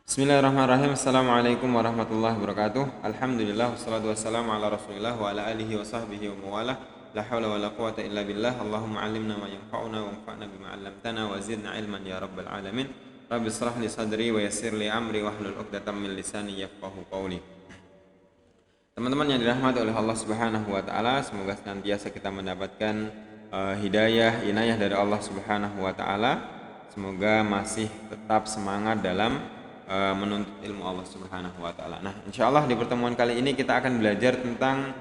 Bismillahirrahmanirrahim. Assalamualaikum warahmatullahi wabarakatuh. Alhamdulillah wassalatu wassalamu ala Rasulillah wa ala alihi wa sahbihi wa mawalah. La haula wa la quwata illa billah. Allahumma 'allimna ma yanfa'una wa anfa'na bima 'allamtana wa zidna ilman ya rabbal alamin. Rabbi shrah li sadri wa yassir li amri wahlul 'uqdatam min lisani yafqahu qawli. Teman-teman yang dirahmati oleh Allah Subhanahu wa taala, semoga senantiasa kita mendapatkan hidayah, inayah dari Allah Subhanahu wa taala. Semoga masih tetap semangat dalam menuntut ilmu Allah Subhanahu wa taala. Nah, insyaallah di pertemuan kali ini kita akan belajar tentang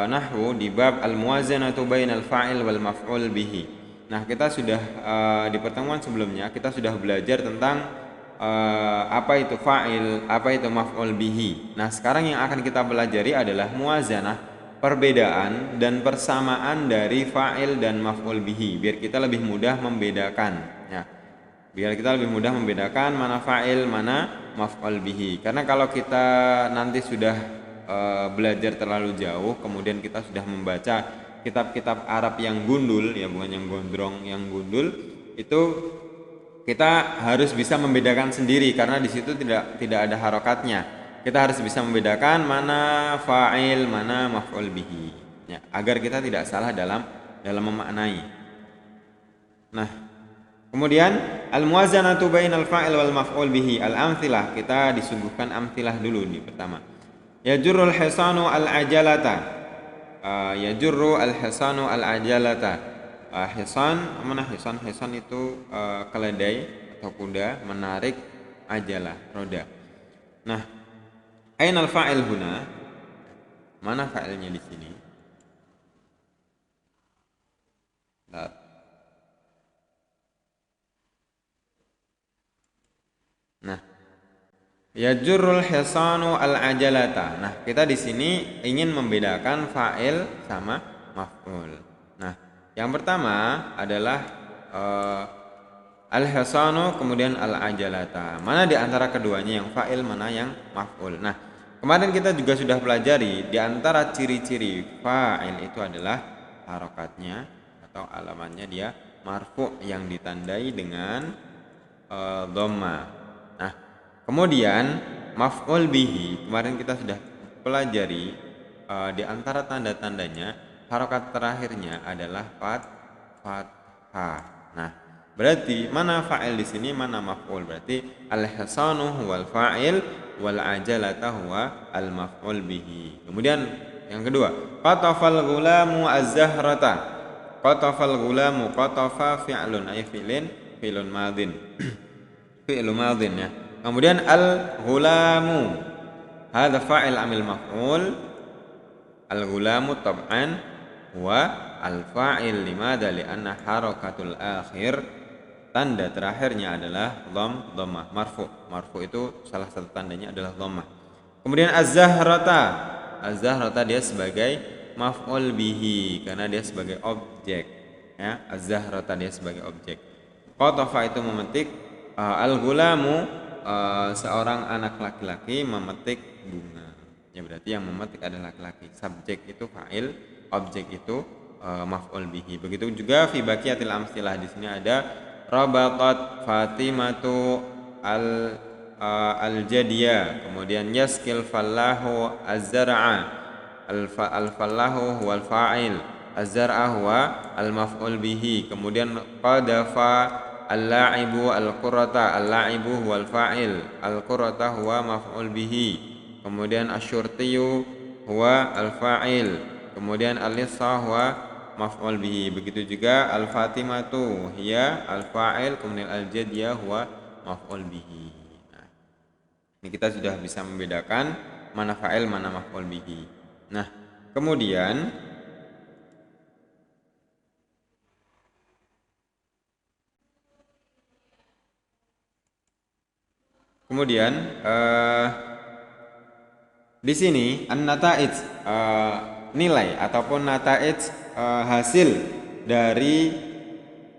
nahwu di bab al-muwazanatu bainal fa'il wal maf'ul bihi. Nah, kita sudah di pertemuan sebelumnya kita sudah belajar tentang apa itu fa'il, apa itu maf'ul bihi. Nah, sekarang yang akan kita pelajari adalah muwazanah, perbedaan dan persamaan dari fa'il dan maf'ul bihi, biar kita lebih mudah membedakan ya. Biar kita lebih mudah membedakan mana fa'il, mana maf'ul bihi. Karena kalau kita nanti sudah belajar terlalu jauh, kemudian kita sudah membaca kitab-kitab Arab yang gundul, ya bukan yang gondrong, yang gundul, itu kita harus bisa membedakan sendiri karena di situ tidak ada harokatnya. Kita harus bisa membedakan mana fa'il, mana maf'ul bihi, ya, agar kita tidak salah dalam memaknai. Nah, kemudian al-muwazanatu bainal fa'il wal maf'ul bihi, al-amtsilah, kita disuguhkan amtsilah dulu nih pertama. Yajurrul hisanu al-ajalata. Yajurru al-hisanu al-ajalata. Hisan, mana hisan? Hisan itu keledai atau kuda menarik ajalah, roda. Nah, ainal fa'il huna? Mana fa'ilnya di sini? Nah, yajurrul hisanu al-ajalata. Nah, kita di sini ingin membedakan fa'il sama maf'ul. Nah, yang pertama adalah al-hisanu kemudian al-ajalata. Mana di antara keduanya yang fa'il, mana yang maf'ul? Nah, kemarin kita juga sudah pelajari di antara ciri-ciri fa'il itu adalah harokatnya atau alamannya dia marfu' yang ditandai dengan dhamma. Nah, kemudian maf'ul bihi kemarin kita sudah pelajari di antara tanda-tandanya harokat terakhirnya adalah fathah. Nah, berarti mana fa'il di sini, mana maf'ul? Berarti al-hisanu huwal fa'il wal ajalata huwa al maf'ul bihi. Kemudian yang kedua, qatafal ghulamu az-zahrata. Qatafal ghulamu, qatafa fi'lun ay fi'lun madin. Fi'lu madin ya. Kemudian al-ghulamu hadza fa'il amil maf'ul. Al-ghulamu tab'an wa al-fa'il limada li'anna harakatul akhir, tanda terakhirnya adalah dhammah, marfu itu salah satu tandanya adalah dhammah. Kemudian az-zahrata, az-zahrata dia sebagai maf'ul bihi karena dia sebagai objek ya. Az-zahrata dia sebagai objek. Qatafa itu memetik, al-ghulamu seorang anak laki-laki memetik bunga. Ya, berarti yang memetik adalah laki-laki. Subjek itu fa'il, objek itu maf'ul bihi. Begitu juga fi baqiyatil amtsilah, di sini ada rabatat Fatimatu al-jadiyah, kemudian yaskil fallahu az-zar'a, al-fallahu huwal fa'il, az-zar'a huwa al-maf'ul bihi. Kemudian qadafa al-la'ibu al-qurrata, al-la'ibu huwal fa'il, al-qurrata huwa maf'ul bihi. Kemudian asyurtiyu huwa al-fa'il, kemudian al-lissa huwa maf'ul bihi. Begitu juga al-fatimatu hiya al-fa'il, kemudian al-jadiyah huwa maf'ul bihi. Nah, ini kita sudah bisa membedakan mana fa'il, mana maf'ul bihi. Nah, kemudian di sini an-nata'ij, nilai ataupun nata'ij, hasil dari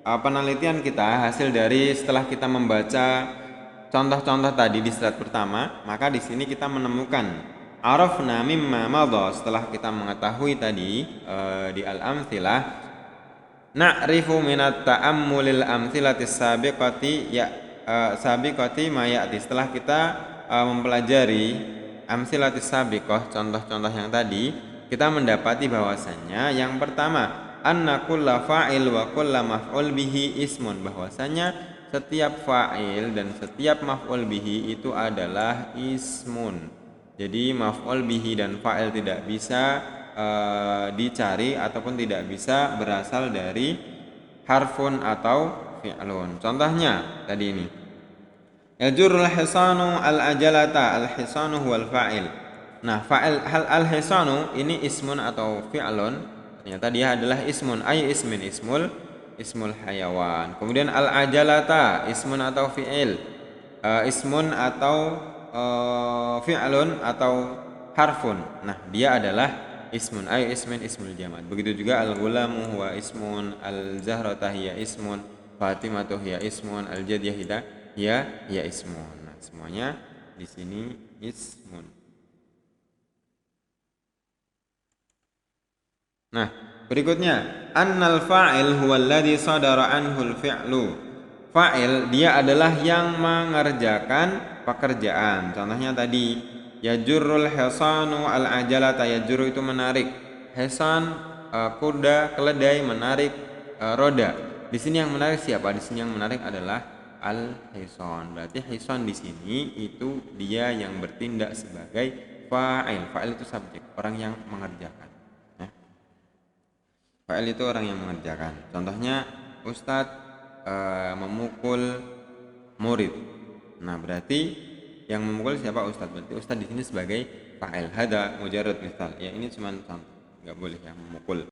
penelitian kita, hasil dari setelah kita membaca contoh-contoh tadi di slide pertama, maka di sini kita menemukan arafna mimma madha, setelah kita mengetahui tadi di al-amtsilah, na'rifu minat ta'ammulil amtsilatis sabiqati ya sabiqati ma ya'ti. Setelah kita mempelajari amsilatis sabiqah, contoh-contoh yang tadi, kita mendapati bahwasannya yang pertama, anna kulla fa'il wa kulla maf'ul bihi ismun, bahwasanya setiap fa'il dan setiap maf'ul bihi itu adalah ismun. Jadi maf'ul bihi dan fa'il tidak bisa dicari ataupun tidak bisa berasal dari harfun atau fi'lun. Contohnya tadi ini, yajurul hisanu al-ajalata, al-hisanu huwal fa'il. Nah, fa'il al-hisanu ini ismun atau fi'lun, ternyata dia adalah ismun, ay ismin, ismul hayawan. Kemudian al-ajalata ismun atau fi'il, ismun atau fi'lun atau harfun. Nah, dia adalah ismun, ay ismin, ismul jamad. Begitu juga al-ghulamu huwa ismun, al-zahrata hiya ismun, fatimatu hiya ismun, al-jadiyah hiya ismun. Nah, semuanya di sini ismun. Nah, berikutnya, annal fa'il huwa alladhi sadara anhul fi'lu. Fa'il dia adalah yang mengerjakan pekerjaan. Contohnya tadi, yajurrul hisanu al-ajalata, yajurru itu menarik. Hisan kuda, keledai menarik roda. Di sini yang menarik siapa? Di sini yang menarik adalah al-hisan. Berarti hisan di sini itu dia yang bertindak sebagai fa'il. Fa'il itu subjek, orang yang mengerjakan. Fa'il itu orang yang mengerjakan. Contohnya Ustadz memukul murid. Nah, berarti yang memukul siapa? Ustadz. Berarti Ustadz di sini sebagai fa'il. Hada mujarrad misal. Ya, ini cuma contoh. Enggak boleh ya memukul.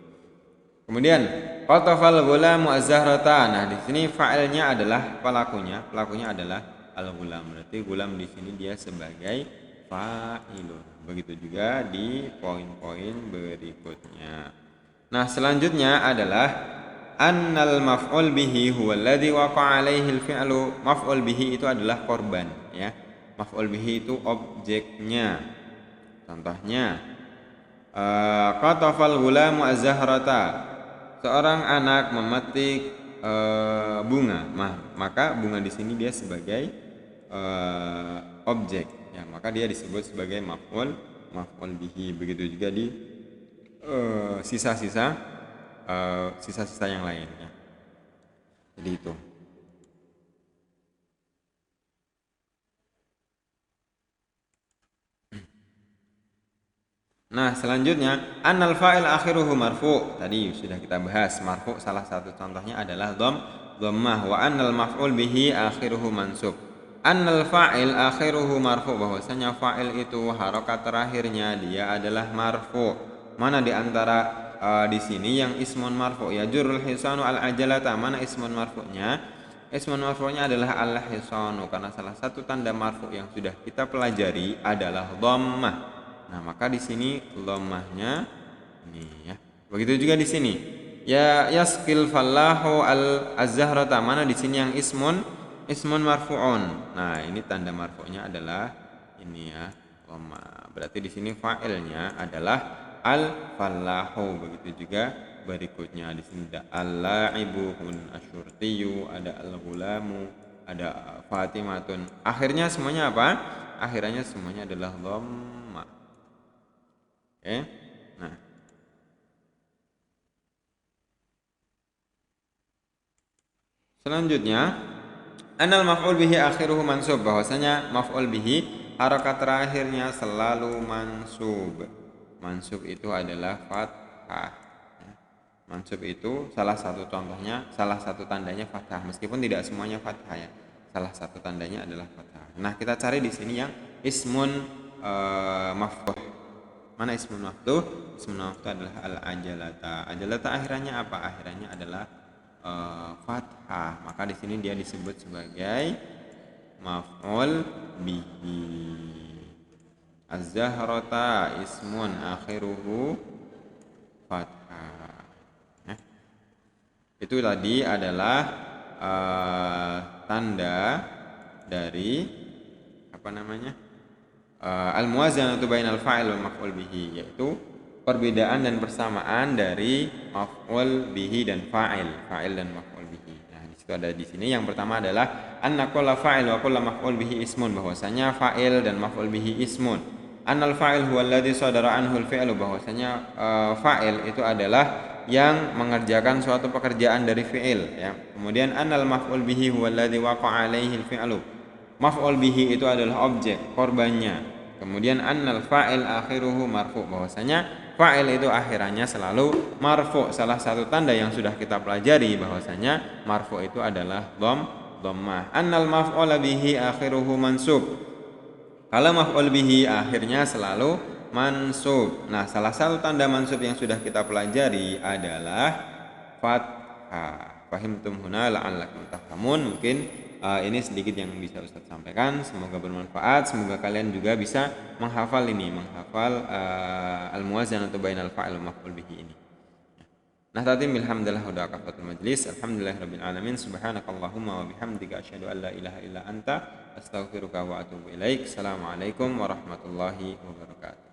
Kemudian qatafal ghulamu az-zahrata. Nah, di sini fa'ilnya adalah pelakunya. Pelakunya adalah al-ghulam. Berarti ghulam di sini dia sebagai fa'ilun. Begitu juga di poin-poin berikutnya. Nah, selanjutnya adalah annal maf'ul bihi huwa alladhi waqa'a 'alaihi al-fi'lu. Maf'ul bihi itu adalah korban, ya. Maf'ul bihi itu objeknya. Contohnya qatafal ghulamu az-zahrata. Seorang anak memetik bunga. Maka bunga di sini dia sebagai objek, ya. Maka dia disebut sebagai maf'ul bihi. Begitu juga di sisa-sisa yang lain, ya. Jadi itu. Nah, selanjutnya annal fa'il akhiruhu marfu'. Tadi sudah kita bahas, marfu' salah satu contohnya adalah dhammah. Wa annal maf'ul bihi akhiruhu mansub. Annal fa'il akhiruhu marfu', bahwasanya fa'il itu harokat terakhirnya dia adalah marfu'. Mana di antara di sini yang ismun marfu'? Yajurul hisanu al-ajalata. Mana ismun marfu'nya? Ismun marfu'nya adalah al-hisanu, karena salah satu tanda marfu' yang sudah kita pelajari adalah dhammah. Nah, maka di sini dhammahnya ini, ya. Begitu juga di sini. Ya yaskil fallahu al-zahrata. Mana di sini yang ismun marfu'un. Nah, ini tanda marfu'nya adalah ini, ya, dhammah. Berarti di sini fa'ilnya adalah al-fallahu. Begitu juga berikutnya, di sini ada al-la'ibu, kemudian asyurtiyu, ada al-ghulamu, ada fatimatun. Akhirnya semuanya apa? Akhirnya semuanya adalah dhamma. Oke. Nah, selanjutnya anal maf'ul bihi akhiruhu mansub, bahwasanya maf'ul bihi harakat terakhirnya selalu mansub. Mansub itu adalah fathah. Mansub itu salah satu contohnya, salah satu tandanya fathah, meskipun tidak semuanya fathah, ya. Salah satu tandanya adalah fathah. Nah, kita cari di sini yang ismun maftuh. Mana ismun maftuh? Ismun maftuh adalah al-ajalata. Ajalata akhirnya apa? Akhirnya adalah fathah. Maka di sini dia disebut sebagai maf'ul bihi. Az-zahrata ismun akhiruhu fathah. Itu tadi adalah tanda dari apa namanya? Al-muwazanatu bainal fa'il wal maf'ul bihi, yaitu perbedaan dan persamaan dari maf'ul bihi dan fa'il dan maf'ul bihi. Nah, di Itu ada di sini. Yang pertama adalah anna kulla fa'il wa kulla maf'ul bihi ismun, bahwasanya fa'il dan maf'ul bihi ismun. Annal fa'il huwa alladhi sadara anhu al-fi'lu, bahwasanya fa'il itu adalah yang mengerjakan suatu pekerjaan dari fi'il ya. Kemudian annal maf'ul bihi huwa alladhi waqa'a 'alaihi al-fi'lu. Maf'ul bihi itu adalah objek, korbannya. Kemudian annal fa'il akhiruhu marfu', bahwasanya fa'il itu akhirannya selalu marfu'. Salah satu tanda yang sudah kita pelajari bahwasanya marfu' itu adalah dhammah. Annal maf'ul bihi akhiruhu mansub. Kalau maf'ul bihi akhirnya selalu mansub. Nah, salah satu tanda mansub yang sudah kita pelajari adalah fathah. Fahimtum huna la'allakum tafhamun. Mungkin ini sedikit yang bisa Ustaz sampaikan. Semoga bermanfaat. Semoga kalian juga bisa menghafal ini, menghafal al-muwazanatu bainal fa'il wa maf'ul bihi ini. Nah, tadi alhamdulillah udah kafatul majlis. Alhamdulillahirabbil alamin. Subhanakallahumma wa bihamdika asyhadu an la ilaha illa anta astaghfiruka wa atubu ilaik. Assalamualaikum warahmatullahi wabarakatuh.